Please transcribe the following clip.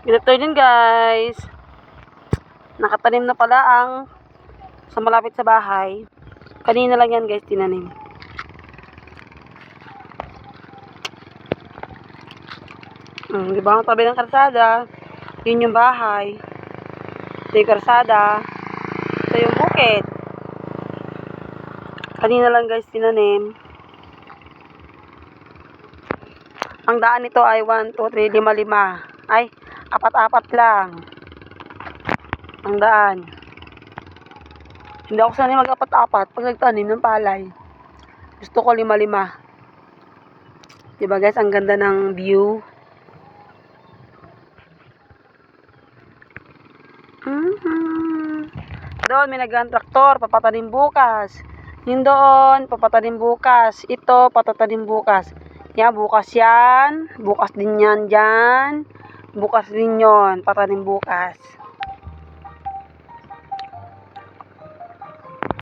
Good afternoon guys. Nakatanim na pala ang sa malapit sa bahay. Kanina lang yan guys tinanim. Di ba ang tabi ng karsada? Yun yung bahay. Ito yung karsada. Ito yung bukid. Kanina lang guys tinanim. Ang daan nito ay 1, 2, 3, 5, 5. Ay, 4 lang. Ang daan. Hindi ako sanay mag-4 pag nagtanim ng palay. Gusto ko 5. Diba guys, ang ganda ng view. Doon may nag-traktor, papatanim bukas. Yung doon, papatanim bukas. Ito, patatanim bukas. Yan, bukas yan. Bukas din yan dyan. Bukas din yon, patanim bukas.